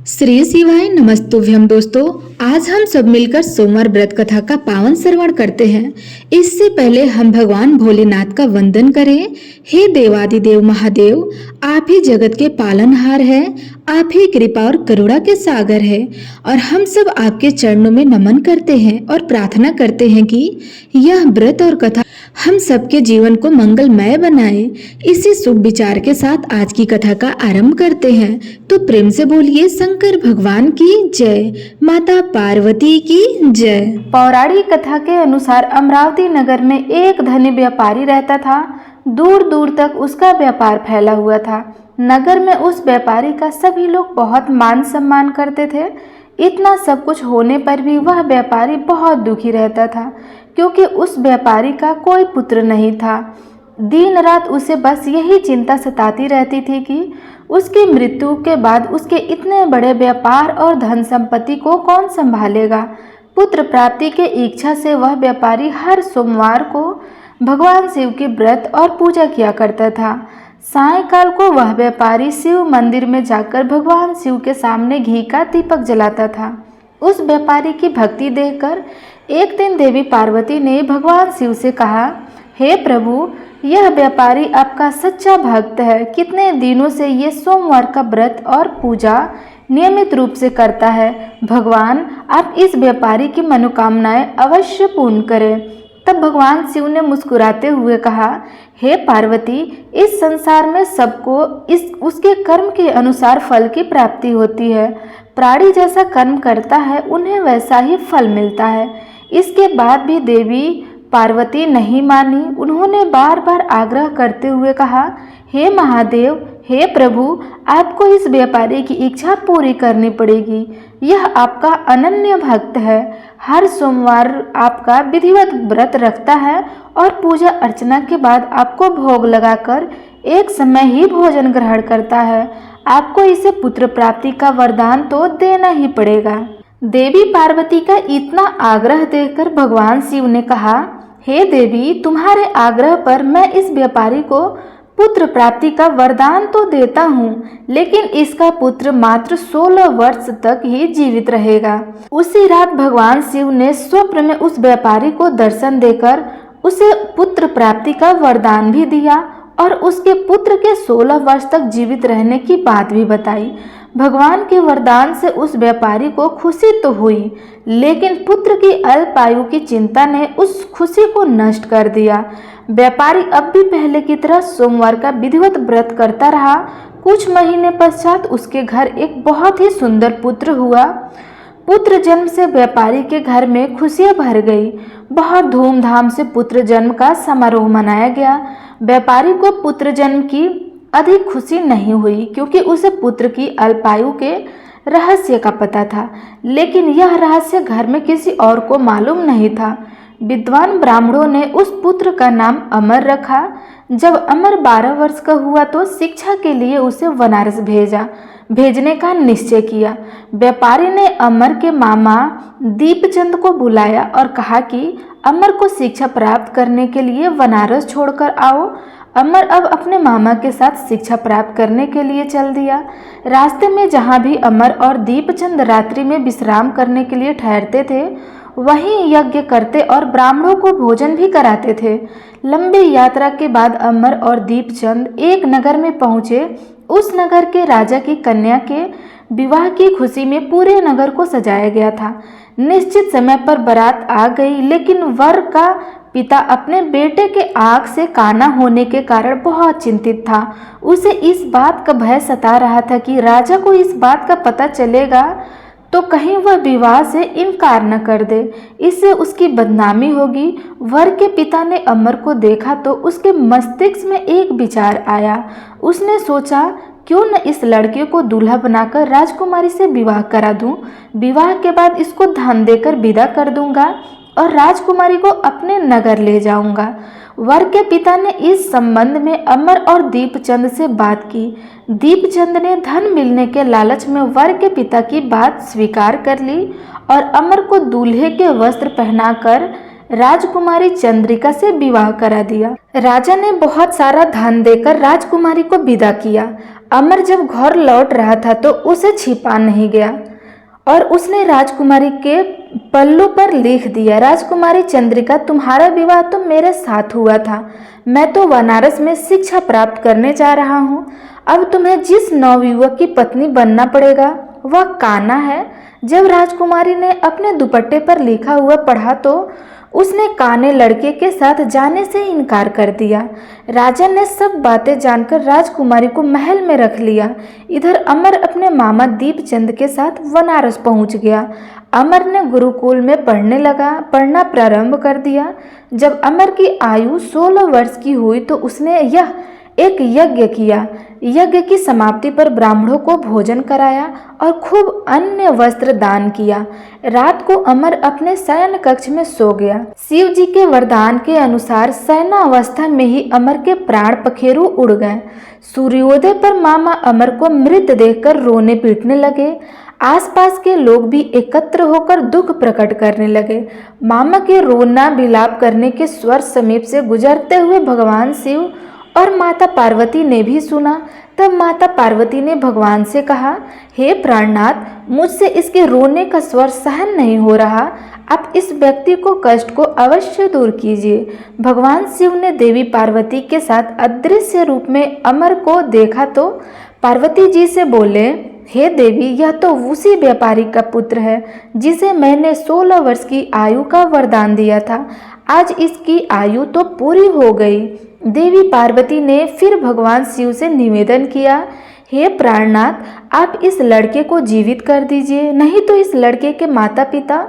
श्री शिवाय नमस्तुभ्यम। दोस्तों, आज हम सब मिलकर सोमवार व्रत कथा का पावन श्रवण करते हैं। इससे पहले हम भगवान भोलेनाथ का वंदन करें। हे देवादिदेव महादेव, आप ही जगत के पालनहार हैं, आप ही कृपा और करुणा के सागर हैं और हम सब आपके चरणों में नमन करते हैं और प्रार्थना करते हैं कि यह व्रत और कथा हम सबके जीवन को मंगलमय बनाए। इसी शुभ विचार के साथ आज की कथा का आरंभ करते हैं। तो प्रेम से बोलिए शंकर भगवान की जय, माता पार्वती की जय। पौराणिक कथा के अनुसार अमरावती नगर में एक धनी व्यापारी रहता था। दूर दूर तक उसका व्यापार फैला हुआ था। नगर में उस व्यापारी का सभी लोग बहुत मान सम्मान करते थे। इतना सब कुछ होने पर भी वह व्यापारी बहुत दुखी रहता था, क्योंकि उस व्यापारी का कोई पुत्र नहीं था। दिन रात उसे बस यही चिंता सताती रहती थी कि उसकी मृत्यु के बाद उसके इतने बड़े व्यापार और धन संपत्ति को कौन संभालेगा। पुत्र प्राप्ति के इच्छा से वह व्यापारी हर सोमवार को भगवान शिव के व्रत और पूजा किया करता था। सायंकाल को वह व्यापारी शिव मंदिर में जाकर भगवान शिव के सामने घी का दीपक जलाता था। उस व्यापारी की भक्ति देखकर एक दिन देवी पार्वती ने भगवान शिव से कहा, हे प्रभु, यह व्यापारी आपका सच्चा भक्त है। कितने दिनों से ये सोमवार का व्रत और पूजा नियमित रूप से करता है। भगवान, आप इस व्यापारी की मनोकामनाएं अवश्य पूर्ण करें। तब भगवान शिव ने मुस्कुराते हुए कहा, हे पार्वती, इस संसार में सबको उसके कर्म के अनुसार फल की प्राप्ति होती है। प्राणी जैसा कर्म करता है उन्हें वैसा ही फल मिलता है। इसके बाद भी देवी पार्वती नहीं मानी। उन्होंने बार बार आग्रह करते हुए कहा, हे महादेव, हे प्रभु, आपको इस व्यापारी की इच्छा पूरी करनी पड़ेगी। यह आपका अनन्य भक्त है। हर सोमवार आपका विधिवत व्रत रखता है और पूजा अर्चना के बाद आपको भोग लगाकर एक समय ही भोजन ग्रहण करता है। आपको इसे पुत्र प्राप्ति का वरदान तो देना ही पड़ेगा। देवी पार्वती का इतना आग्रह देखकर भगवान शिव ने कहा, हे देवी, तुम्हारे आग्रह पर मैं इस व्यापारी को पुत्र प्राप्ति का वरदान तो देता हूँ, लेकिन इसका पुत्र मात्र 16 वर्ष तक ही जीवित रहेगा। उसी रात भगवान शिव ने स्वप्न में उस व्यापारी को दर्शन देकर उसे पुत्र प्राप्ति का वरदान भी दिया और उसके पुत्र के 16 वर्ष तक जीवित रहने की बात भी बताई। भगवान के वरदान से उस व्यापारी को खुशी तो हुई, लेकिन पुत्र की अल्पायु की चिंता ने उस खुशी को नष्ट कर दिया। व्यापारी अब भी पहले की तरह सोमवार का विधिवत व्रत करता रहा। कुछ महीने पश्चात उसके घर एक बहुत ही सुंदर पुत्र हुआ। पुत्र जन्म से व्यापारी के घर में खुशियां भर गई। बहुत धूमधाम से पुत्र जन्म का समारोह मनाया गया। व्यापारी को पुत्र जन्म की अधिक खुशी नहीं हुई, क्योंकि उसे पुत्र की अल्पायु के रहस्य का पता था, लेकिन यह रहस्य घर में किसी और को मालूम नहीं था। विद्वान ब्राह्मणों ने उस पुत्र का नाम अमर रखा। जब अमर 12 वर्ष का हुआ तो शिक्षा के लिए उसे बनारस भेजने का निश्चय किया। व्यापारी ने अमर के मामा दीपचंद को बुलाया और कहा कि अमर को शिक्षा प्राप्त करने के लिए बनारस छोड़कर आओ। अमर अब अपने मामा के साथ शिक्षा प्राप्त करने के लिए चल दिया। रास्ते में जहाँ भी अमर और दीपचंद रात्रि में विश्राम करने के लिए ठहरते थे, वहीं यज्ञ करते और ब्राह्मणों को भोजन भी कराते थे। लंबी यात्रा के बाद अमर और दीपचंद एक नगर में पहुँचे। उस नगर के राजा की कन्या के विवाह की खुशी में पूरे नगर को सजाया गया था। निश्चित समय पर बारात आ गई, लेकिन वर का पिता अपने बेटे के आँख से काना होने के कारण बहुत चिंतित था। उसे इस बात का भय सता रहा था कि राजा को इस बात का पता चलेगा तो कहीं वह विवाह से इनकार न कर दे, इससे उसकी बदनामी होगी। वर के पिता ने अमर को देखा तो उसके मस्तिष्क में एक विचार आया। उसने सोचा, क्यों न इस लड़के को दूल्हा बनाकर राजकुमारी से विवाह करा दूं। विवाह के बाद इसको धन देकर विदा कर दूंगा और राजकुमारी को अपने नगर ले जाऊंगा। वर के पिता ने इस संबंध में अमर और दीपचंद से बात की। दीपचंद ने धन मिलने के लालच में वर के पिता की बात स्वीकार कर ली और अमर को दूल्हे के वस्त्र पहनाकर राजकुमारी चंद्रिका से विवाह करा दिया। राजा ने बहुत सारा धन देकर राजकुमारी को विदा किया। अमर जब घर लौट रहा था तो उसे छिपा नहीं गया और उसने राजकुमारी के पल्लू पर लिख दिया, राजकुमारी चंद्रिका, तुम्हारा विवाह तो मेरे साथ हुआ था। मैं तो बनारस में शिक्षा प्राप्त करने जा रहा हूँ। अब तुम्हें जिस नवयुवक की पत्नी बनना पड़ेगा वह कान्हा है। जब राजकुमारी ने अपने दुपट्टे पर लिखा हुआ पढ़ा तो उसने काने लड़के के साथ जाने से इनकार कर दिया। राजा ने सब बातें जानकर राजकुमारी को महल में रख लिया। इधर अमर अपने मामा दीपचंद के साथ बनारस पहुंच गया। अमर ने गुरुकुल में पढ़ना प्रारंभ कर दिया। जब अमर की आयु 16 वर्ष की हुई तो उसने एक यज्ञ किया। यज्ञ की समाप्ति पर ब्राह्मणों को भोजन कराया और खूब अन्य वस्त्र दान किया। रात को अमर अपने शयन कक्ष में सो गया। शिव जी के वरदान के अनुसार शयनावस्था में ही अमर के प्राण पखेरु उड़ गए। सूर्योदय पर मामा अमर को मृत देखकर रोने पीटने लगे। आसपास के लोग भी एकत्र होकर दुख प्रकट करने लगे। मामा के रोना विलाप करने के स्वर समीप से गुजरते हुए भगवान शिव और माता पार्वती ने भी सुना। तब माता पार्वती ने भगवान से कहा, हे प्राणनाथ, मुझसे इसके रोने का स्वर सहन नहीं हो रहा। आप इस व्यक्ति को कष्ट को अवश्य दूर कीजिए। भगवान शिव ने देवी पार्वती के साथ अदृश्य रूप में अमर को देखा तो पार्वती जी से बोले, हे देवी, यह तो उसी व्यापारी का पुत्र है जिसे मैंने 16 वर्ष की आयु का वरदान दिया था। आज इसकी आयु तो पूरी हो गई। देवी पार्वती ने फिर भगवान शिव से निवेदन किया, हे प्राणनाथ, आप इस लड़के को जीवित कर दीजिए, नहीं तो इस लड़के के माता पिता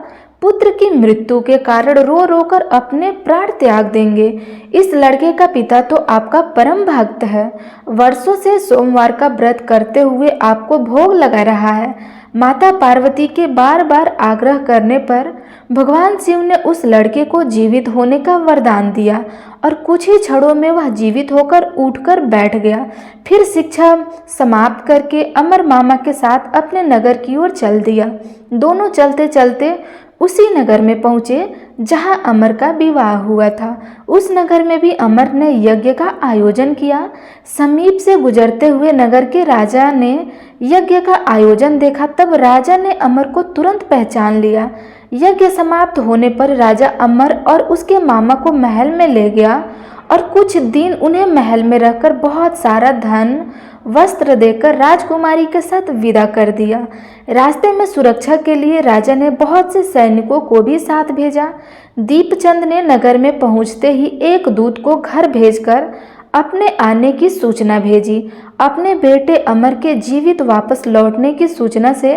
पुत्र की मृत्यु के कारण रो रो कर अपने प्राण त्याग देंगे। इस लड़के का पिता तो आपका परम भक्त है, वर्षों से सोमवार का व्रत करते हुए आपको भोग लगा रहा है। माता पार्वती के बार बार आग्रह करने पर भगवान शिव ने उस लड़के को जीवित होने का वरदान दिया और कुछ ही क्षणों में वह जीवित होकर उठकर बैठ गया। फिर शिक्षा समाप्त करके अमर मामा के साथ अपने नगर की ओर चल दिया। दोनों चलते चलते उसी नगर में पहुँचे जहाँ अमर का विवाह हुआ था। उस नगर में भी अमर ने यज्ञ का आयोजन किया। समीप से गुजरते हुए नगर के राजा ने यज्ञ का आयोजन देखा। तब राजा ने अमर को तुरंत पहचान लिया। यज्ञ समाप्त होने पर राजा अमर और उसके मामा को महल में ले गया और कुछ दिन उन्हें महल में रखकर बहुत सारा धन वस्त्र देकर राजकुमारी के साथ विदा कर दिया। रास्ते में सुरक्षा के लिए राजा ने बहुत से सैनिकों को भी साथ भेजा। दीपचंद ने नगर में पहुंचते ही एक दूत को घर भेजकर अपने आने की सूचना भेजी। अपने बेटे अमर के जीवित वापस लौटने की सूचना से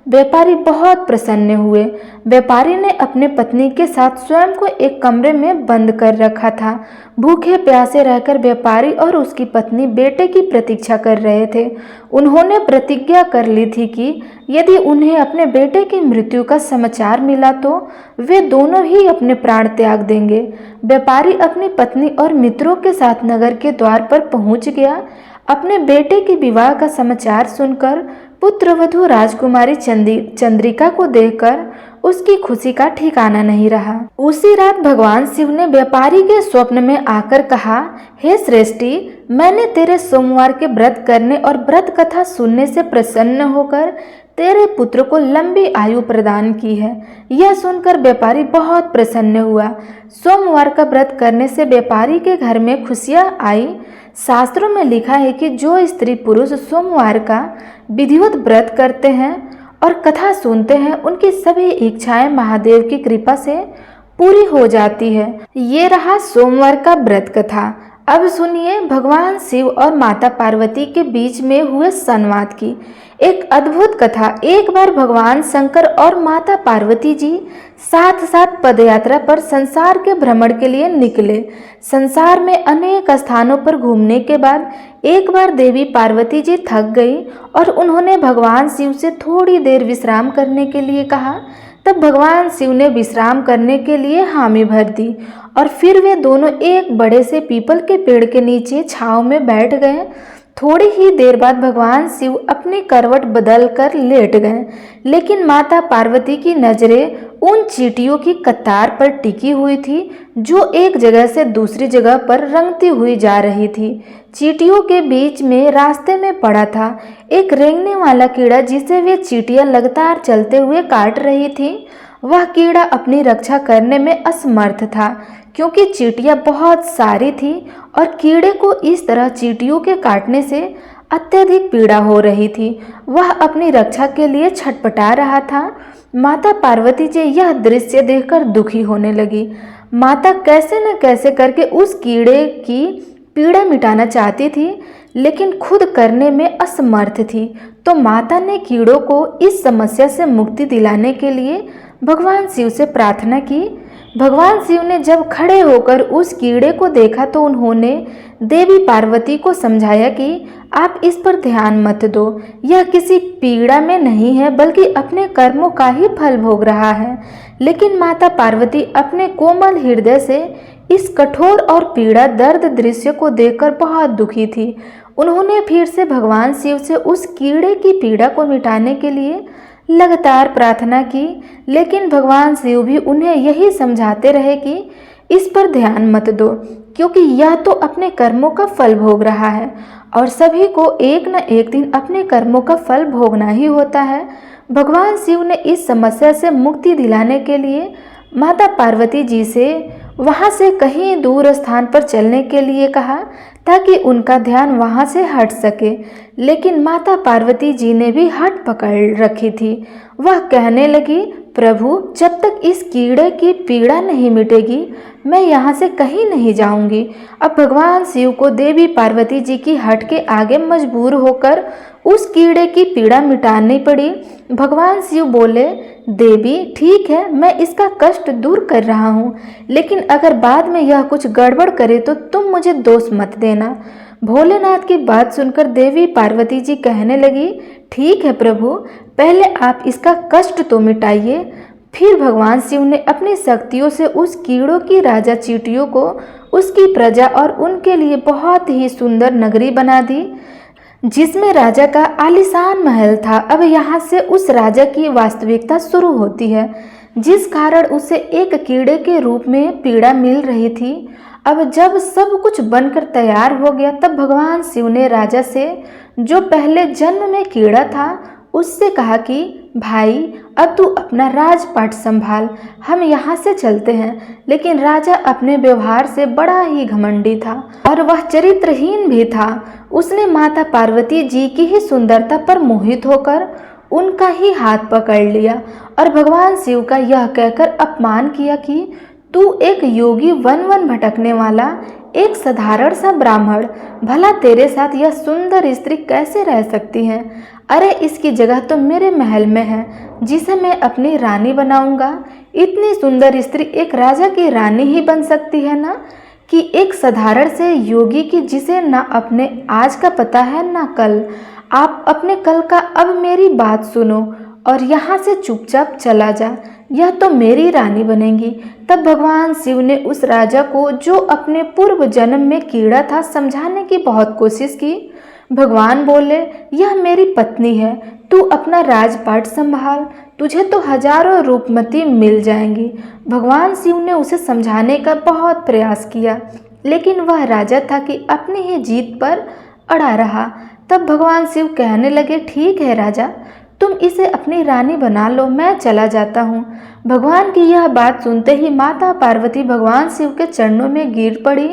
व्यापारी बहुत प्रसन्न हुए। व्यापारी ने अपने पत्नी के साथ स्वयं को एक कमरे में बंद कर रखा था। भूखे प्यासे रहकर व्यापारी और उसकी पत्नी बेटे की प्रतीक्षा कर रहे थे। उन्होंने प्रतिज्ञा कर ली थी कि यदि उन्हें अपने बेटे की मृत्यु का समाचार मिला तो वे दोनों ही अपने प्राण त्याग देंगे। व्यापारी अपनी पत्नी और मित्रों के साथ नगर के द्वार पर पहुंच गया। अपने बेटे के विवाह का समाचार सुनकर पुत्रवधू राजकुमारी चंद्रिका को देखकर उसकी खुशी का ठिकाना नहीं रहा। उसी रात भगवान शिव ने व्यापारी के स्वप्न में आकर कहा, हे श्रेष्ठी, मैंने तेरे सोमवार के व्रत करने और व्रत कथा सुनने से प्रसन्न होकर तेरे पुत्र को लंबी आयु प्रदान की है। यह सुनकर व्यापारी बहुत प्रसन्न हुआ। सोमवार का व्रत करने से व्यापारी के घर में खुशियां आई। शास्त्रों में लिखा है कि जो स्त्री पुरुष सोमवार का विधिवत व्रत करते हैं और कथा सुनते हैं, उनकी सभी इच्छाएं महादेव की कृपा से पूरी हो जाती है। ये रहा सोमवार का व्रत कथा। अब सुनिए भगवान शिव और माता पार्वती के बीच में हुए संवाद की एक अद्भुत कथा। एक बार भगवान शंकर और माता पार्वती जी साथ साथ पदयात्रा पर संसार के भ्रमण के लिए निकले। संसार में अनेक स्थानों पर घूमने के बाद एक बार देवी पार्वती जी थक गई और उन्होंने भगवान शिव से थोड़ी देर विश्राम करने के लिए कहा। तब भगवान शिव ने विश्राम करने के लिए हामी भर दी और फिर वे दोनों एक बड़े से पीपल के पेड़ के नीचे छांव में बैठ गए। थोड़ी ही देर बाद भगवान शिव अपनी करवट बदल कर लेट गए, लेकिन माता पार्वती की नजरें उन चींटियों की कतार पर टिकी हुई थी जो एक जगह से दूसरी जगह पर रंगती हुई जा रही थी। चींटियों के बीच में रास्ते में पड़ा था एक रेंगने वाला कीड़ा जिसे वे चींटियां लगातार चलते हुए काट रही थी। वह कीड़ा अपनी रक्षा करने में असमर्थ था क्योंकि चींटियां बहुत सारी थी और कीड़े को इस तरह चींटियों के काटने से अत्यधिक पीड़ा हो रही थी। वह अपनी रक्षा के लिए छटपटा रहा था। माता पार्वती जी यह दृश्य देखकर दुखी होने लगी। माता कैसे न कैसे करके उस कीड़े की पीड़ा मिटाना चाहती थी, लेकिन खुद करने में असमर्थ थी। तो माता ने कीड़ों को इस समस्या से मुक्ति दिलाने के लिए भगवान शिव से प्रार्थना की। भगवान शिव ने जब खड़े होकर उस कीड़े को देखा तो उन्होंने देवी पार्वती को समझाया कि आप इस पर ध्यान मत दो, यह किसी पीड़ा में नहीं है बल्कि अपने कर्मों का ही फल भोग रहा है। लेकिन माता पार्वती अपने कोमल हृदय से इस कठोर और पीड़ा दर्द दृश्य को देखकर बहुत दुखी थी। उन्होंने फिर से भगवान शिव से उस कीड़े की पीड़ा को मिटाने के लिए लगातार प्रार्थना की, लेकिन भगवान शिव भी उन्हें यही समझाते रहे कि इस पर ध्यान मत दो क्योंकि यह तो अपने कर्मों का फल भोग रहा है और सभी को एक न एक दिन अपने कर्मों का फल भोगना ही होता है। भगवान शिव ने इस समस्या से मुक्ति दिलाने के लिए माता पार्वती जी से वहां से कहीं दूर स्थान पर चलने के लिए कहा ताकि उनका ध्यान वहां से हट सके। लेकिन माता पार्वती जी ने भी हट पकड़ रखी थी। वह कहने लगी, प्रभु जब तक इस कीड़े की पीड़ा नहीं मिटेगी मैं यहाँ से कहीं नहीं जाऊंगी। अब भगवान शिव को देवी पार्वती जी की हट के आगे मजबूर होकर उस कीड़े की पीड़ा मिटानी पड़ी। भगवान शिव बोले, देवी ठीक है मैं इसका कष्ट दूर कर रहा हूँ, लेकिन अगर बाद में यह कुछ गड़बड़ करे तो तुम मुझे दोष मत देना। भोलेनाथ की बात सुनकर देवी पार्वती जी कहने लगी, ठीक है प्रभु, पहले आप इसका कष्ट तो मिटाइए। फिर भगवान शिव ने अपनी शक्तियों से उस कीड़ों की राजा चींटियों को उसकी प्रजा और उनके लिए बहुत ही सुंदर नगरी बना दी जिसमें राजा का आलीशान महल था। अब यहाँ से उस राजा की वास्तविकता शुरू होती है जिस कारण उसे एक कीड़े के रूप में पीड़ा मिल रही थी। अब जब सब कुछ बनकर तैयार हो गया तब भगवान शिव ने राजा से जो पहले जन्म में कीड़ा था उससे कहा कि भाई अब तू अपना राजपाट संभाल, हम यहाँ से चलते हैं। लेकिन राजा अपने व्यवहार से बड़ा ही घमंडी था और वह चरित्रहीन भी था। उसने माता पार्वती जी की ही सुंदरता पर मोहित होकर उनका ही हाथ पकड़ लिया और भगवान शिव का यह कहकर अपमान किया कि तू एक योगी वन वन भटकने वाला एक साधारण सा ब्राह्मण, भला तेरे साथ यह सुंदर स्त्री कैसे रह सकती है? अरे इसकी जगह तो मेरे महल में है जिसे मैं अपनी रानी बनाऊंगा। इतनी सुंदर स्त्री एक राजा की रानी ही बन सकती है ना कि एक साधारण से योगी की जिसे ना अपने आज का पता है ना कल। आप अपने कल का अब मेरी बात सुनो और यहाँ से चुपचाप चला जा, यह तो मेरी रानी बनेगी। तब भगवान शिव ने उस राजा को जो अपने पूर्व जन्म में कीड़ा था समझाने की बहुत कोशिश की। भगवान बोले, यह मेरी पत्नी है, तू अपना राजपाट संभाल, तुझे तो हजारों रूपमती मिल जाएंगी। भगवान शिव ने उसे समझाने का बहुत प्रयास किया लेकिन वह राजा था कि अपनी ही जीत पर अड़ा रहा। तब भगवान शिव कहने लगे, ठीक है राजा, तुम इसे अपनी रानी बना लो, मैं चला जाता हूँ। भगवान की यह बात सुनते ही माता पार्वती भगवान शिव के चरणों में गिर पड़ी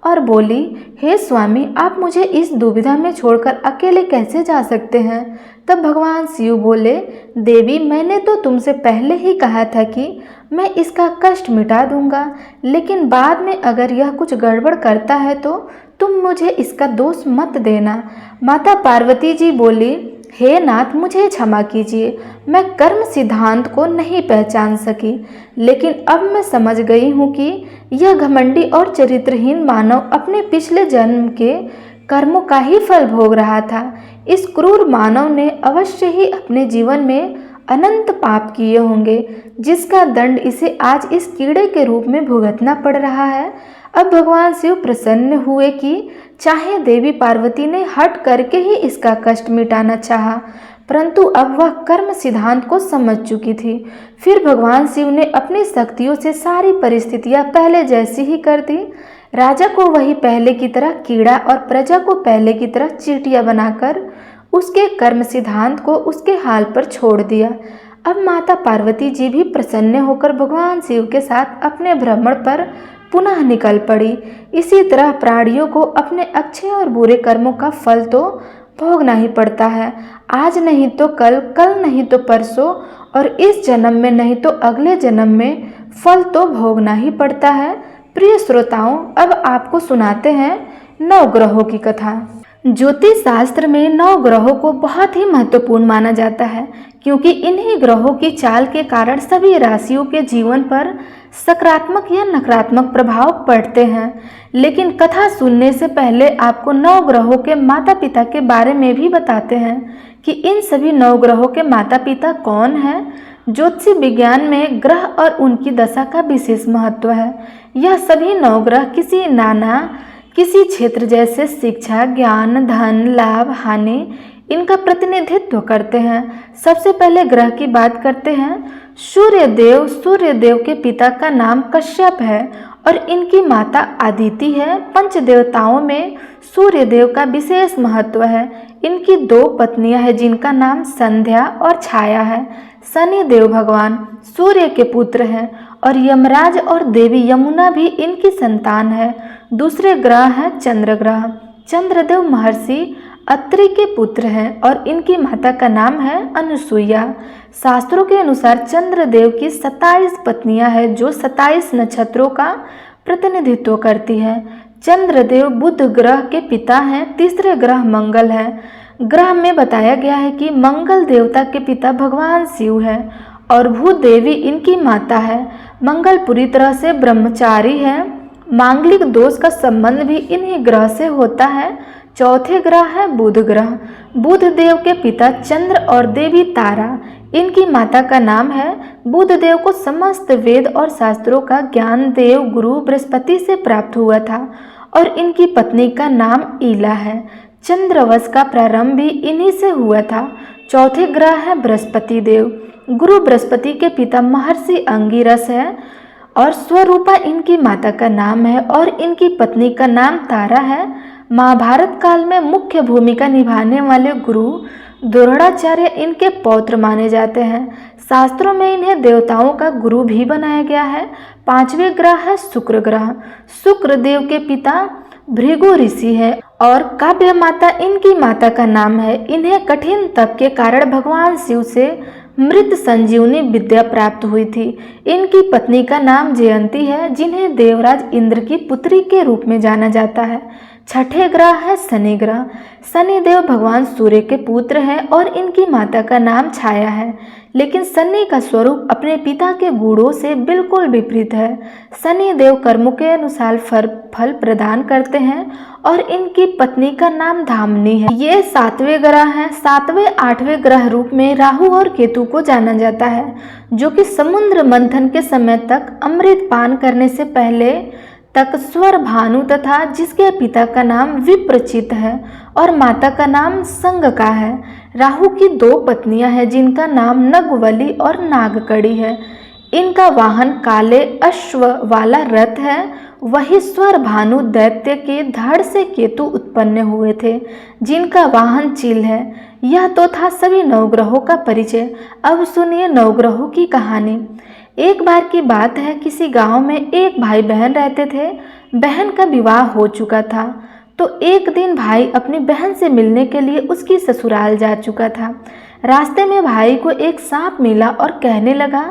और बोली, हे स्वामी, आप मुझे इस दुविधा में छोड़कर अकेले कैसे जा सकते हैं? तब भगवान शिव बोले, देवी मैंने तो तुमसे पहले ही कहा था कि मैं इसका कष्ट मिटा दूंगा, लेकिन बाद में अगर यह कुछ गड़बड़ करता है तो तुम मुझे इसका दोष मत देना। माता पार्वती जी बोली, हे नाथ, मुझे क्षमा कीजिए, मैं कर्म सिद्धांत को नहीं पहचान सकी, लेकिन अब मैं समझ गई हूँ कि यह घमंडी और चरित्रहीन मानव अपने पिछले जन्म के कर्मों का ही फल भोग रहा था। इस क्रूर मानव ने अवश्य ही अपने जीवन में अनंत पाप किए होंगे जिसका दंड इसे आज इस कीड़े के रूप में भुगतना पड़ रहा है। अब भगवान शिव प्रसन्न हुए कि चाहे देवी पार्वती ने हट करके ही इसका कष्ट मिटाना चाहा, परंतु अब वह कर्म सिद्धांत को समझ चुकी थी। फिर भगवान शिव ने अपनी शक्तियों से सारी परिस्थितियां पहले जैसी ही कर दी। राजा को वही पहले की तरह कीड़ा और प्रजा को पहले की तरह चींटियां बनाकर उसके कर्म सिद्धांत को उसके हाल पर छोड़ दिया। अब माता पार्वती जी भी प्रसन्न होकर भगवान शिव के साथ अपने भ्रमण पर पुनः निकल पड़ी। इसी तरह प्राणियों को अपने अच्छे और बुरे कर्मों का फल तो भोगना ही पड़ता है। आज नहीं तो कल, कल नहीं तो परसों, और इस जन्म में नहीं तो अगले जन्म में फल तो भोगना ही पड़ता है। प्रिय श्रोताओं, अब आपको सुनाते हैं 9 ग्रहों की कथा। ज्योतिष शास्त्र में 9 ग्रहों को बहुत ही महत्वपूर्ण माना जाता है, क्योंकि इन्हीं ग्रहों की चाल के कारण सभी राशियों के जीवन पर सकारात्मक या नकारात्मक प्रभाव पड़ते हैं। लेकिन कथा सुनने से पहले आपको 9 ग्रहों के माता पिता के बारे में भी बताते हैं कि इन सभी 9 ग्रहों के माता पिता कौन हैं। ज्योतिष विज्ञान में ग्रह और उनकी दशा का विशेष महत्व है। यह सभी 9 ग्रह किसी क्षेत्र जैसे शिक्षा, ज्ञान, धन, लाभ, हानि इनका प्रतिनिधित्व करते हैं। सबसे पहले ग्रह की बात करते हैं। सूर्यदेव। सूर्यदेव के पिता का नाम कश्यप है और इनकी माता अदिति है। पंच देवताओं में सूर्यदेव का विशेष महत्व है। इनकी 2 पत्नियां हैं जिनका नाम संध्या और छाया है। शनिदेव भगवान सूर्य के पुत्र हैं और यमराज और देवी यमुना भी इनकी संतान है। दूसरे ग्रह हैं चंद्र ग्रह। चंद्रदेव महर्षि अत्रि के पुत्र हैं और इनकी माता का नाम है अनुसुईया। शास्त्रों के अनुसार चंद्रदेव की 27 पत्नियां हैं जो 27 नक्षत्रों का प्रतिनिधित्व करती हैं। चंद्रदेव बुध ग्रह के पिता हैं। तीसरे ग्रह मंगल है। ग्रह में बताया गया है कि मंगल देवता के पिता भगवान शिव है और भूदेवी इनकी माता है। मंगल पूरी तरह से ब्रह्मचारी है। मांगलिक दोष का संबंध भी इन्हीं ग्रह से होता है। चौथे ग्रह है बुध ग्रह। बुध देव के पिता चंद्र और देवी तारा। इनकी माता का नाम है। बुध देव को समस्त वेद और शास्त्रों का ज्ञान देव गुरु बृहस्पति से प्राप्त हुआ था और इनकी पत्नी का नाम ईला है। चंद्रवंश का प्रारंभ भी इन्हीं से हुआ था। चौथे ग्रह है बृहस्पति देव। गुरु बृहस्पति के पिता महर्षि अंगिरस है और स्वरूपा इनकी माता का नाम है और इनकी पत्नी का नाम तारा है। महाभारत काल में मुख्य भूमिका निभाने वाले गुरु द्रोणाचार्य इनके पौत्र माने जाते हैं। शास्त्रों में इन्हें देवताओं का गुरु भी बनाया गया है। 5वें ग्रह है शुक्र ग्रह। शुक्र देव के पिता भृगु ऋषि है और काव्य माता इनकी माता का नाम है। इन्हें कठिन तप के कारण भगवान शिव से मृत संजीवनी विद्या प्राप्त हुई थी। इनकी पत्नी का नाम जयंती है जिन्हें देवराज इंद्र की पुत्री के रूप में जाना जाता है। 6ठे ग्रह है शनि ग्रह। शनिदेव भगवान सूर्य के पुत्र हैं और इनकी माता का नाम छाया है। लेकिन शनि का स्वरूप अपने पिता के गुणों से बिल्कुल विपरीत है। शनिदेव कर्मों के अनुसार फल प्रदान करते हैं और इनकी पत्नी का नाम धामनी है। ये 7वें ग्रह हैं। 7वें 8वें ग्रह रूप में राहु और केतु को जाना जाता है, जो कि समुद्र मंथन के समय तक अमृत पान करने से पहले तक स्वर भानु तथा जिसके पिता का नाम विप्रचित है और माता का नाम संगका है। राहु की 2 पत्नियां हैं जिनका नाम नगवली और नागकड़ी है। इनका वाहन काले अश्व वाला रथ है। वही स्वर भानु दैत्य के धड़ से केतु उत्पन्न हुए थे जिनका वाहन चील है। यह तो था सभी 9 ग्रहों का परिचय। अब सुनिए 9 ग्रहों की कहानी। एक बार की बात है, किसी गांव में एक भाई बहन रहते थे। बहन का विवाह हो चुका था तो एक दिन भाई अपनी बहन से मिलने के लिए उसकी ससुराल जा चुका था। रास्ते में भाई को एक सांप मिला और कहने लगा,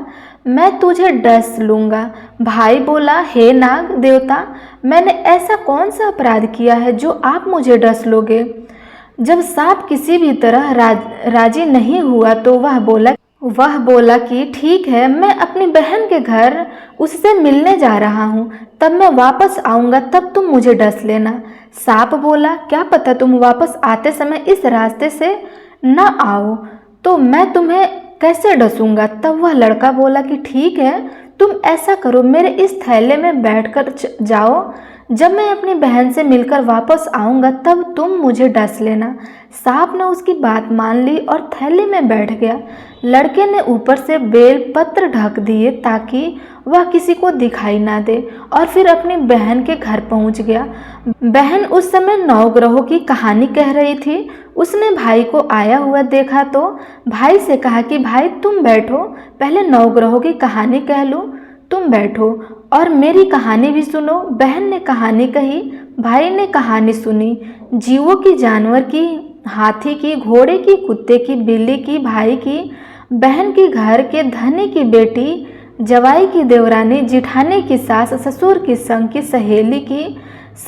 मैं तुझे डस लूँगा। भाई बोला, हे नाग देवता, मैंने ऐसा कौन सा अपराध किया है जो आप मुझे डस लोगे। जब सांप किसी भी तरह राजी नहीं हुआ तो वह बोला कि ठीक है, मैं अपनी बहन के घर उससे मिलने जा रहा हूँ, तब मैं वापस आऊँगा, तब तुम मुझे डस लेना। सांप बोला, क्या पता तुम वापस आते समय इस रास्ते से न आओ तो मैं तुम्हें कैसे डसूंगा। तब वह लड़का बोला कि ठीक है, तुम ऐसा करो, मेरे इस थैले में बैठकर जाओ, जब मैं अपनी बहन से मिलकर वापस आऊँगा तब तुम मुझे डस लेना। सांप ने उसकी बात मान ली और थैले में बैठ गया। लड़के ने ऊपर से बेल पत्र ढक दिए ताकि वह किसी को दिखाई ना दे और फिर अपनी बहन के घर पहुंच गया। बहन उस समय 9 ग्रहों की कहानी कह रही थी। उसने भाई को आया हुआ देखा तो भाई से कहा कि भाई तुम बैठो, पहले 9 ग्रहों की कहानी कह लूं। तुम बैठो और मेरी कहानी भी सुनो। बहन ने कहानी कही, भाई ने कहानी सुनी। जीवों की, जानवर की, हाथी की, घोड़े की, कुत्ते की, बिल्ली की, भाई की, बहन की, घर के, धनी की बेटी, जवाई की, देवरानी, जिठानी की सास, ससुर की, संग की, सहेली की,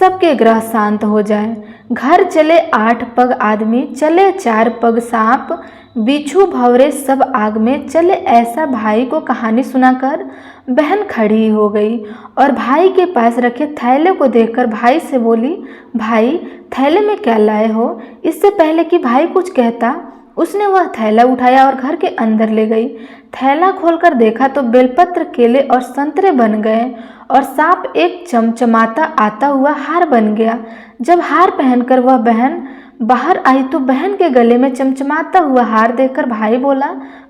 सबके ग्रह शांत हो जाए। घर चले 8 पग आदमी, चले 4 पग सांप, बिच्छू भंवरे सब आग में चले। ऐसा भाई को कहानी सुनाकर बहन खड़ी हो गई और भाई के पास रखे थैले को देखकर भाई से बोली, भाई थैले में क्या लाए हो? इससे पहले कि भाई कुछ कहता उसने वह थैला उठाया और घर के अंदर ले गई। थैला खोलकर देखा तो बेलपत्र, केले और संतरे बन गए और सांप एक चमचमाता आता हुआ हार बन गया। जब हार पहनकर वह बहन बाहर आई तो बहन के गले में चमचमाता हुआ हार देखकर भाई बोला,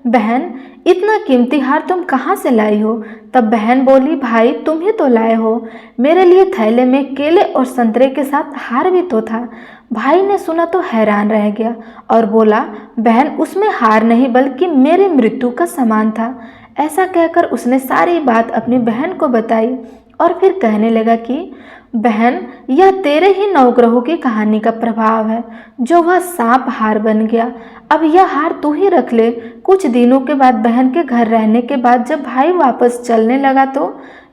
बहन इतना कीमती हार तुम कहाँ से लाई हो? तब बहन बोली, भाई तुम ही तो लाए हो। मेरे लिए थैले में केले और संतरे के साथ हार भी तो था। भाई ने सुना तो हैरान रह गया और बोला, बहन उसमें हार नहीं बल्कि मेरी मृत्यु का सामान था। ऐसा कहकर उसने सारी बात अपनी बहन को बताई और फिर कहने लगा कि बहन यह तेरे ही 9 ग्रहों की कहानी का प्रभाव है जो वह सांप हार बन गया। अब यह हार तू ही रख ले। कुछ दिनों के बाद बहन के घर रहने के बाद जब भाई वापस चलने लगा तो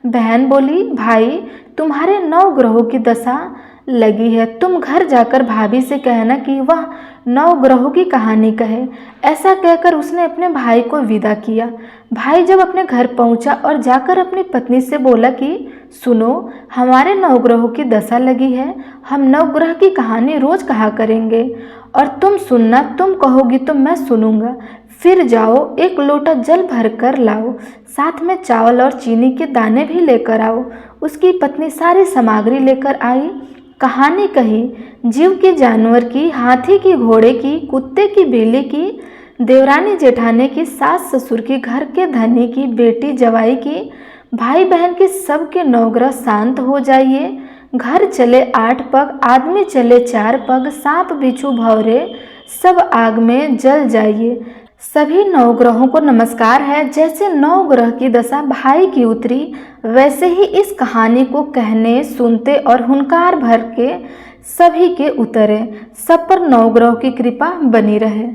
बहन बोली, भाई तुम्हारे 9 ग्रहों की दशा लगी है। तुम घर जाकर भाभी से कहना कि वह 9 ग्रहों की कहानी कहे। ऐसा कहकर उसने अपने भाई को विदा किया। भाई जब अपने घर पहुंचा और जाकर अपनी पत्नी से बोला कि सुनो, हमारे 9 ग्रहों की दशा लगी है। हम 9 ग्रह की कहानी रोज कहा करेंगे और तुम सुनना, तुम कहोगी तो मैं सुनूंगा। फिर जाओ, एक लोटा जल भर कर लाओ, साथ में चावल और चीनी के दाने भी लेकर आओ। उसकी पत्नी सारी सामग्री लेकर आई। कहानी कही, जीव की, जानवर की, हाथी की, घोड़े की, कुत्ते की, बिल्ली की, देवरानी जेठानी की, सास ससुर की, घर के धनी की, बेटी जवाई की, भाई बहन के, सबके 9 ग्रह शांत हो जाइए। घर चले 8 पग आदमी, चले 4 पग सांप, बिच्छू भंवरे सब आग में जल जाइए। सभी 9 ग्रहों को नमस्कार है। जैसे 9 ग्रह की दशा भाई की उतरी वैसे ही इस कहानी को कहने, सुनते और हुंकार भर के सभी के उतरे। सब पर 9 ग्रहों की कृपा बनी रहे।